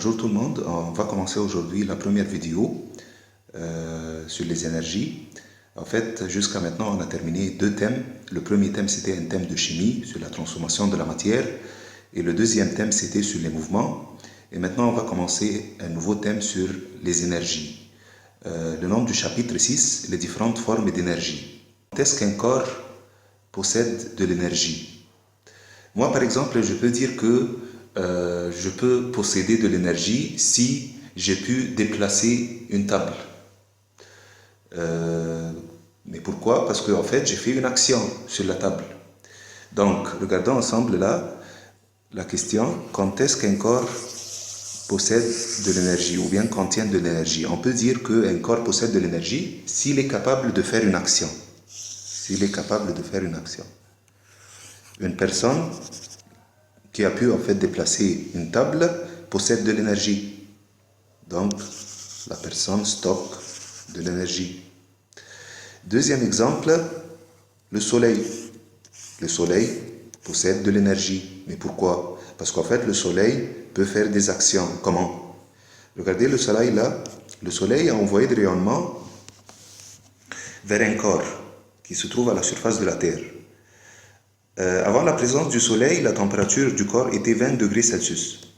Bonjour tout le monde, on va commencer aujourd'hui la première vidéo sur les énergies. En fait, jusqu'à maintenant, on a terminé deux thèmes. Le premier thème, c'était un thème de chimie, sur la transformation de la matière. Et le deuxième thème, c'était sur les mouvements. Et maintenant, on va commencer un nouveau thème sur les énergies. Le nom du chapitre 6, les différentes formes d'énergie. Est-ce qu'un corps possède de l'énergie? Moi, par exemple, je peux dire que je peux posséder de l'énergie si j'ai pu déplacer une table. Mais pourquoi? Parce qu'en fait, j'ai fait une action sur la table. Donc, regardons ensemble là la question, quand est-ce qu'un corps possède de l'énergie ou bien contient de l'énergie? On peut dire qu'un corps possède de l'énergie s'il est capable de faire une action. S'il est capable de faire une action. Une personne qui a pu en fait déplacer une table possède de l'énergie. Donc, la personne stocke de l'énergie. Deuxième exemple, le soleil. Le soleil possède de l'énergie. Mais pourquoi? Parce qu'en fait, le soleil peut faire des actions. Comment? Regardez le soleil là. Le soleil a envoyé des rayonnements vers un corps qui se trouve à la surface de la Terre. Avant la présence du soleil, la température du corps était 20 degrés Celsius.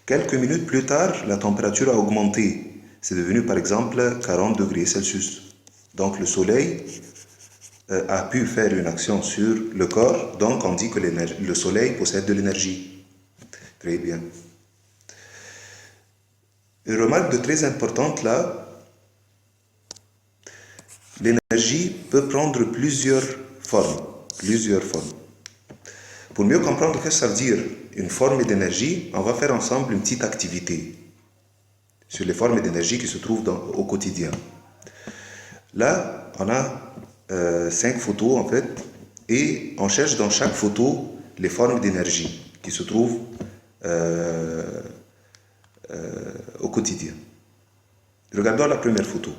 Quelques minutes plus tard, la température a augmenté. C'est devenu par exemple 40 degrés Celsius. Donc le soleil a pu faire une action sur le corps, donc on dit que le soleil possède de l'énergie. Très bien. Une remarque de très importante là, l'énergie peut prendre plusieurs formes. Pour mieux comprendre ce que ça veut dire une forme d'énergie, on va faire ensemble une petite activité sur les formes d'énergie qui se trouvent au quotidien. Là, on a 5 photos en fait, et on cherche dans chaque photo les formes d'énergie qui se trouvent au quotidien. Regardons la première photo.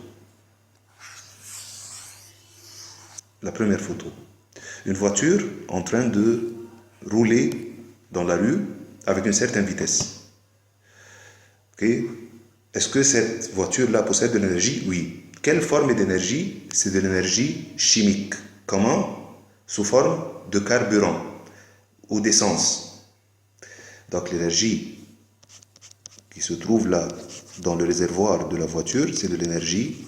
La première photo. Une voiture en train de rouler dans la rue avec une certaine vitesse. Okay? Est-ce que cette voiture-là possède de l'énergie? Oui. Quelle forme d'énergie? C'est de l'énergie chimique. Comment? Sous forme de carburant ou d'essence. Donc l'énergie qui se trouve là dans le réservoir de la voiture, c'est de l'énergie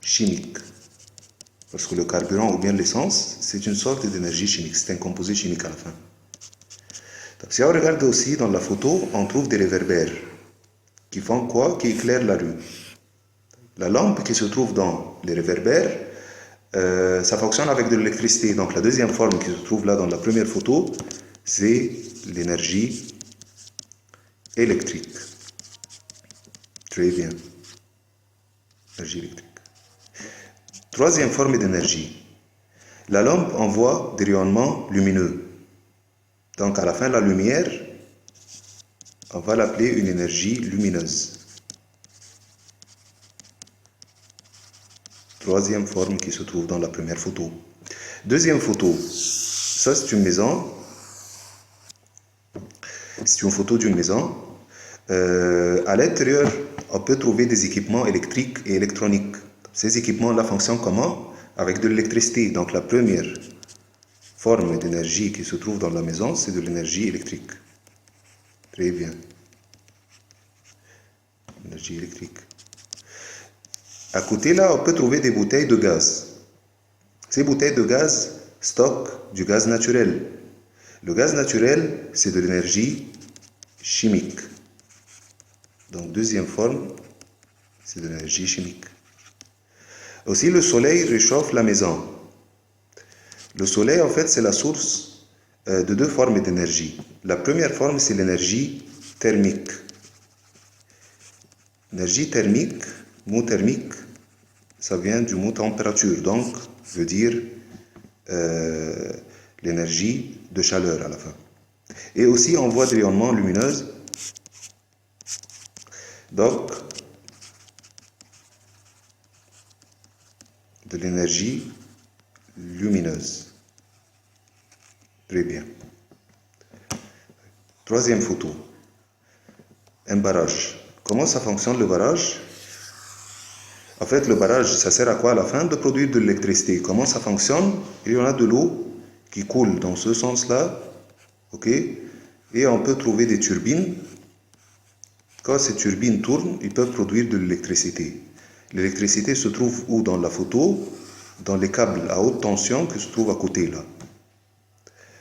chimique. Parce que le carburant ou bien l'essence, c'est une sorte d'énergie chimique, c'est un composé chimique à la fin. Donc, si on regarde aussi dans la photo, on trouve des réverbères qui font quoi? Qui éclairent la rue. La lampe qui se trouve dans les réverbères, ça fonctionne avec de l'électricité. Donc la deuxième forme qui se trouve là dans la première photo, c'est l'énergie électrique. Très bien. Énergie électrique. Troisième forme d'énergie. La lampe envoie des rayonnements lumineux. Donc à la fin, la lumière, on va l'appeler une énergie lumineuse. Troisième forme qui se trouve dans la première photo. Deuxième photo, ça c'est une maison. C'est une photo d'une maison. À l'intérieur, on peut trouver des équipements électriques et électroniques. Ces équipements-là fonctionnent comment? Avec de l'électricité. Donc la première forme d'énergie qui se trouve dans la maison, c'est de l'énergie électrique. Très bien. Énergie électrique. À côté là, on peut trouver des bouteilles de gaz. Ces bouteilles de gaz stockent du gaz naturel. Le gaz naturel, c'est de l'énergie chimique. Donc deuxième forme, c'est de l'énergie chimique. Aussi, le soleil réchauffe la maison. Le soleil, en fait, c'est la source de deux formes d'énergie. La première forme, c'est l'énergie thermique. L'énergie thermique, mot thermique, ça vient du mot température, donc veut dire l'énergie de chaleur à la fin. Et aussi, on voit des rayonnements lumineux. Donc, de l'énergie lumineuse. Très bien. Troisième photo. Un barrage. Comment ça fonctionne le barrage? En fait, le barrage, ça sert à quoi à la fin? De produire de l'électricité. Comment ça fonctionne? Il y en a de l'eau qui coule dans ce sens-là, ok? Et on peut trouver des turbines. Quand ces turbines tournent, ils peuvent produire de l'électricité. L'électricité se trouve où dans la photo? Dans les câbles à haute tension qui se trouvent à côté là.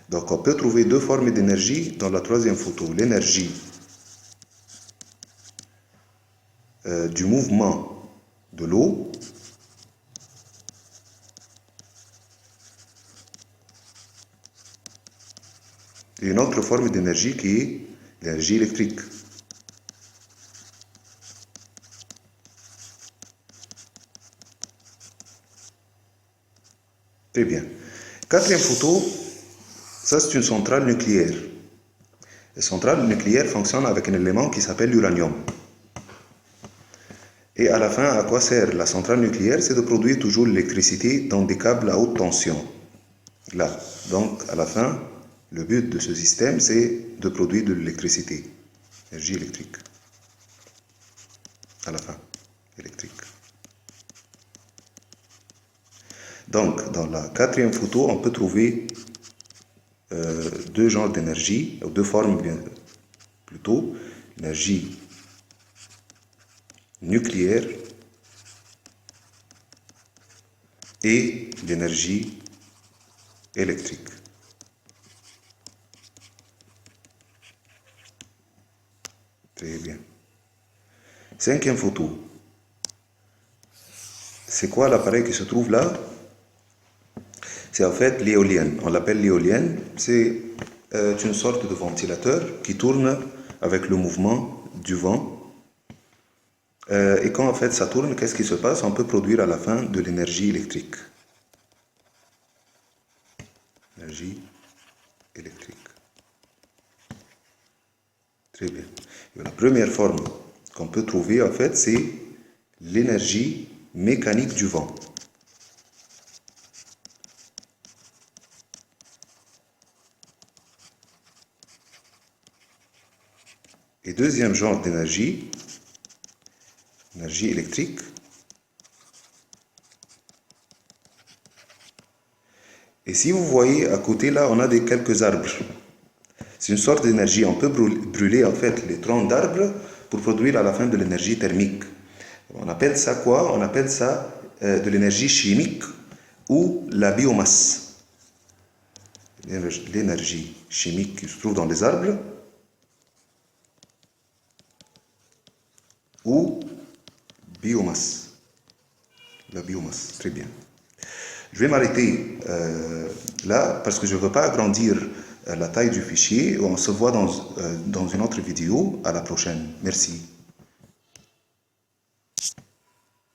Donc on peut trouver deux formes d'énergie dans la troisième photo. L'énergie du mouvement de l'eau et une autre forme d'énergie qui est l'énergie électrique. Très bien. Quatrième photo, ça c'est une centrale nucléaire. La centrale nucléaire fonctionne avec un élément qui s'appelle l'uranium. Et à la fin, à quoi sert la centrale nucléaire? C'est de produire toujours l'électricité dans des câbles à haute tension. Là. Donc, à la fin, le but de ce système, c'est de produire de l'électricité. Énergie électrique. À la fin, électrique. Donc, dans la quatrième photo, on peut trouver deux genres d'énergie, deux formes plutôt, l'énergie nucléaire et l'énergie électrique. Très bien. Cinquième photo. C'est quoi l'appareil qui se trouve là? C'est en fait l'éolienne. On l'appelle l'éolienne. C'est une sorte de ventilateur qui tourne avec le mouvement du vent. Et quand en fait ça tourne, qu'est-ce qui se passe? On peut produire à la fin de l'énergie électrique. Énergie électrique. Très bien. Et la première forme qu'on peut trouver en fait, c'est l'énergie mécanique du vent. Et deuxième genre d'énergie, énergie électrique. Et si vous voyez à côté là, on a quelques arbres. C'est une sorte d'énergie. On peut brûler en fait les troncs d'arbres pour produire à la fin de l'énergie thermique. On appelle ça quoi? On appelle ça de l'énergie chimique ou la biomasse. L'énergie chimique qui se trouve dans les arbres ou biomasse. La biomasse, très bien. Je vais m'arrêter là parce que je ne veux pas agrandir la taille du fichier. On se voit dans une autre vidéo. À la prochaine. Merci.